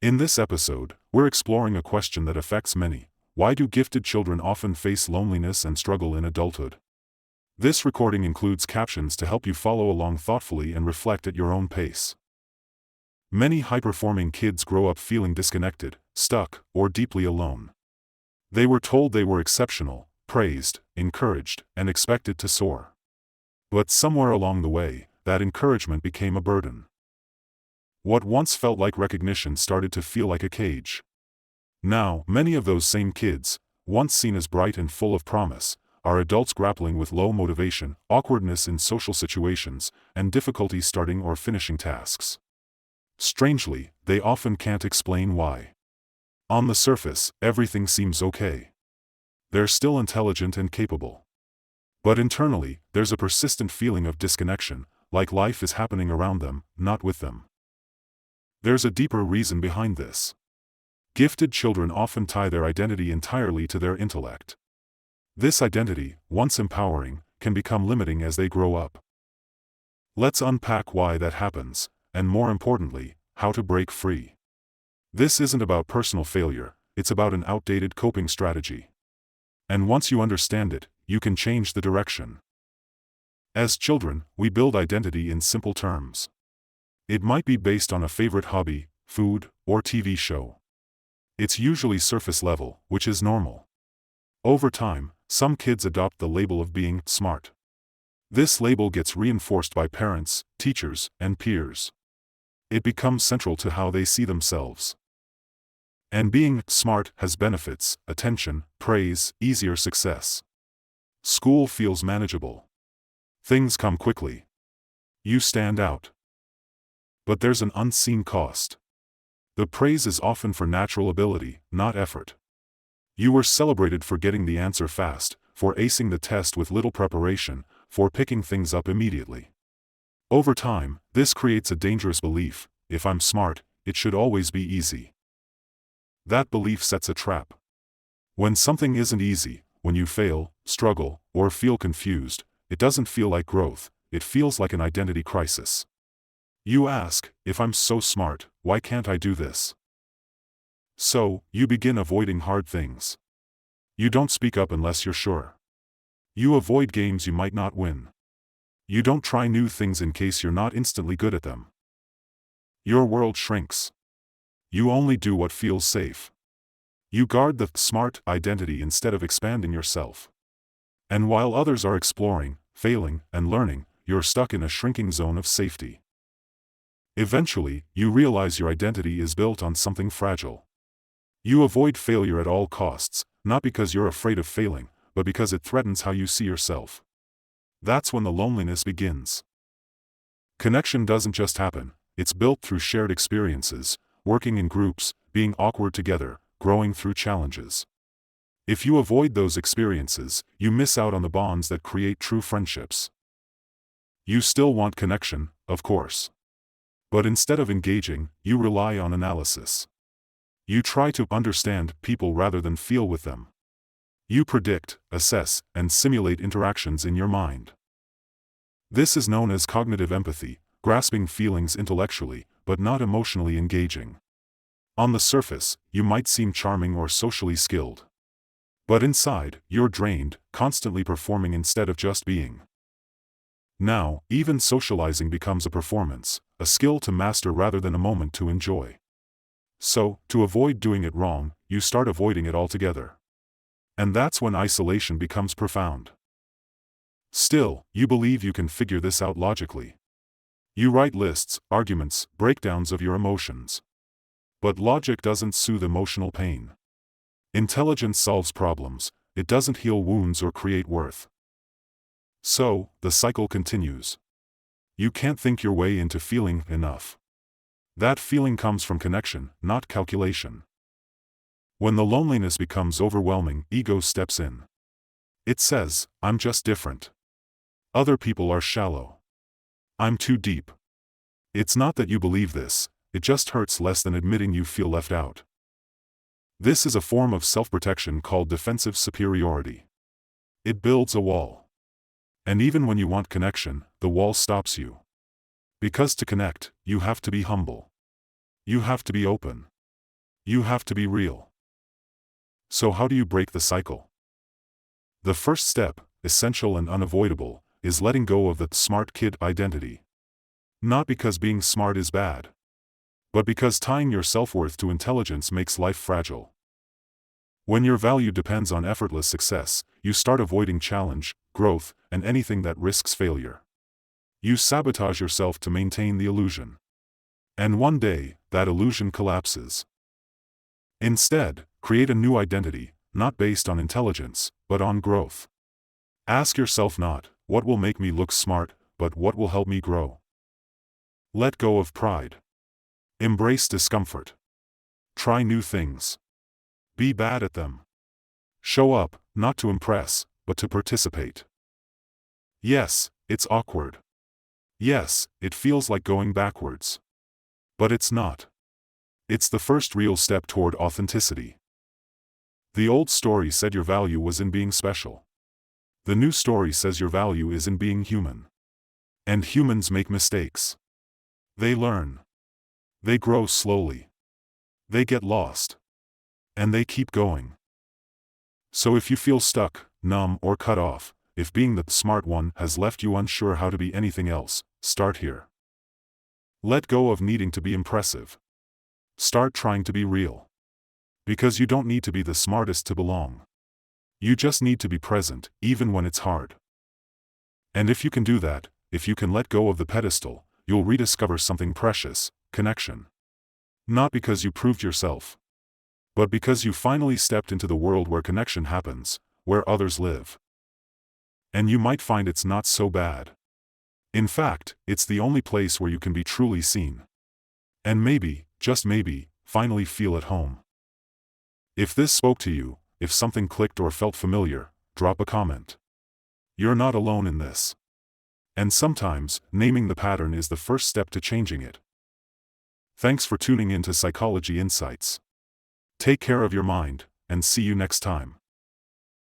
In this episode, we're exploring a question that affects many. Why do gifted children often face loneliness and struggle in adulthood? This recording includes captions to help you follow along thoughtfully and reflect at your own pace. Many high-performing kids grow up feeling disconnected, stuck, or deeply alone. They were told they were exceptional, praised, encouraged, and expected to soar. But somewhere along the way, that encouragement became a burden. What once felt like recognition started to feel like a cage. Now, many of those same kids, once seen as bright and full of promise, are adults grappling with low motivation, awkwardness in social situations, and difficulty starting or finishing tasks. Strangely, they often can't explain why. On the surface, everything seems okay. They're still intelligent and capable. But internally, there's a persistent feeling of disconnection, like life is happening around them, not with them. There's a deeper reason behind this. Gifted children often tie their identity entirely to their intellect. This identity, once empowering, can become limiting as they grow up. Let's unpack why that happens, and more importantly, how to break free. This isn't about personal failure, it's about an outdated coping strategy. And once you understand it, you can change the direction. As children, we build identity in simple terms. It might be based on a favorite hobby, food, or TV show. It's usually surface level, which is normal. Over time, some kids adopt the label of being smart. This label gets reinforced by parents, teachers, and peers. It becomes central to how they see themselves. And being smart has benefits: attention, praise, easier success. School feels manageable. Things come quickly. You stand out. But there's an unseen cost. The praise is often for natural ability, not effort. You were celebrated for getting the answer fast, for acing the test with little preparation, for picking things up immediately. Over time, this creates a dangerous belief: if I'm smart, it should always be easy. That belief sets a trap. When something isn't easy, when you fail, struggle, or feel confused, it doesn't feel like growth, it feels like an identity crisis. You ask, if I'm so smart, why can't I do this? So, you begin avoiding hard things. You don't speak up unless you're sure. You avoid games you might not win. You don't try new things in case you're not instantly good at them. Your world shrinks. You only do what feels safe. You guard the smart identity instead of expanding yourself. And while others are exploring, failing, and learning, you're stuck in a shrinking zone of safety. Eventually, you realize your identity is built on something fragile. You avoid failure at all costs, not because you're afraid of failing, but because it threatens how you see yourself. That's when the loneliness begins. Connection doesn't just happen, it's built through shared experiences, working in groups, being awkward together, growing through challenges. If you avoid those experiences, you miss out on the bonds that create true friendships. You still want connection, of course. But instead of engaging, you rely on analysis. You try to understand people rather than feel with them. You predict, assess, and simulate interactions in your mind. This is known as cognitive empathy, grasping feelings intellectually, but not emotionally engaging. On the surface, you might seem charming or socially skilled. But inside, you're drained, constantly performing instead of just being. Now, even socializing becomes a performance, a skill to master rather than a moment to enjoy. So, to avoid doing it wrong, you start avoiding it altogether. And that's when isolation becomes profound. Still, you believe you can figure this out logically. You write lists, arguments, breakdowns of your emotions. But logic doesn't soothe emotional pain. Intelligence solves problems, it doesn't heal wounds or create worth. So, the cycle continues. You can't think your way into feeling enough. That feeling comes from connection, not calculation. When the loneliness becomes overwhelming, ego steps in. It says, I'm just different. Other people are shallow. I'm too deep. It's not that you believe this, it just hurts less than admitting you feel left out. This is a form of self-protection called defensive superiority. It builds a wall. And even when you want connection, the wall stops you. Because to connect, you have to be humble. You have to be open. You have to be real. So how do you break the cycle? The first step, essential and unavoidable, is letting go of the smart kid identity. Not because being smart is bad, but because tying your self-worth to intelligence makes life fragile. When your value depends on effortless success, you start avoiding challenge, growth, and anything that risks failure. You sabotage yourself to maintain the illusion. And one day, that illusion collapses. Instead, create a new identity, not based on intelligence, but on growth. Ask yourself not, what will make me look smart, but what will help me grow. Let go of pride. Embrace discomfort. Try new things. Be bad at them. Show up, not to impress, but to participate. Yes, it's awkward. Yes, it feels like going backwards. But it's not. It's the first real step toward authenticity. The old story said your value was in being special. The new story says your value is in being human. And humans make mistakes. They learn. They grow slowly. They get lost. And they keep going. So if you feel stuck, numb, or cut off, if being the smart one has left you unsure how to be anything else, start here. Let go of needing to be impressive. Start trying to be real. Because you don't need to be the smartest to belong. You just need to be present, even when it's hard. And if you can do that, if you can let go of the pedestal, you'll rediscover something precious: connection. Not because you proved yourself, but because you finally stepped into the world where connection happens, where others live. And you might find it's not so bad. In fact, it's the only place where you can be truly seen. And maybe, just maybe, finally feel at home. If this spoke to you, if something clicked or felt familiar, drop a comment. You're not alone in this. And sometimes, naming the pattern is the first step to changing it. Thanks for tuning in to Psychology Insights. Take care of your mind, and see you next time.